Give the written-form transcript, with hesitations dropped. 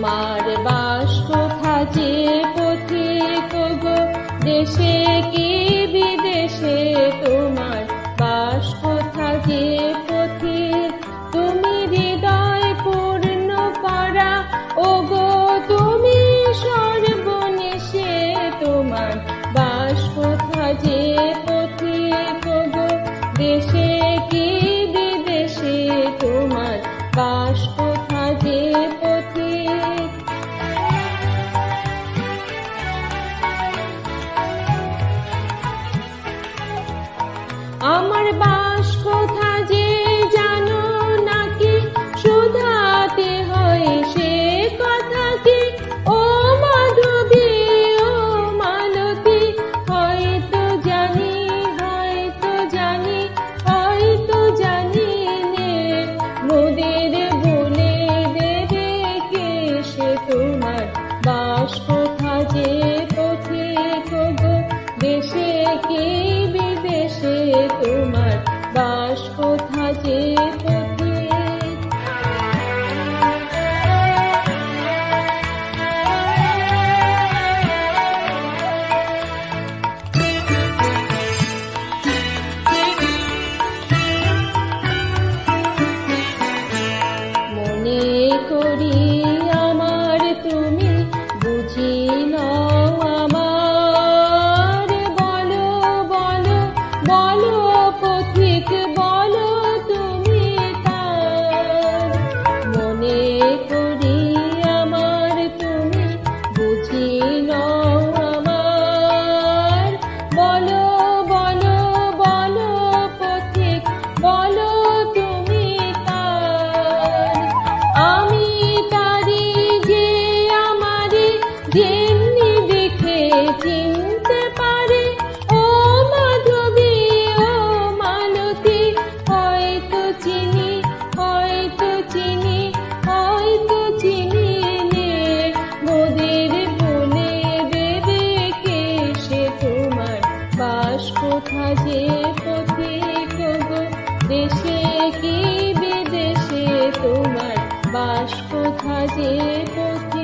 তোমার বাস কোথা যে পথিক গো, দেশে কি বিদেশে তোমার বাস কোথা যে পথিক। তুমি হৃদয় পূর্ণ করা ও গো, তুমি সর্বনেশে তোমার বাস কোথা যে পথিক গো, দেশে কি বিদেশে তোমার বাস কোথা যে পথিক। আমার বাস কোথা যে জানো নাকি, শুধাতে হয় সে কথা কি। ও মাধবী ও মালতী, হয়তো জানি হয়তো জানি হয়তো জানি নে, মোদের বলে দেবে কে সে তোমার বাস কোথা যে পথিক গো, দেশে কি বিদেশে তোমার বাস কোথা যে পথিক। মনে করি আমার তুমি বুঝি নাও আমার, বলো বলো বলো পথিক বলো তুমি তার। মনে করি আমার তুমি বুঝি নাও আমার, বলো বলো বলো পথিক বলো তুমি তার। আমি তারি যে আমারে যেমনি দেখে চিনতে পারে, ও মাধবী ও মালতী, হয়তো চিনি হয়তো চিনি হয়তো চিনি নে, মোদের বলে দেবে কে সে তোমার বাস কোথা যে পথিক গো, দেশে কি বিদেশে তোমার বাস কোথা যে পথিক।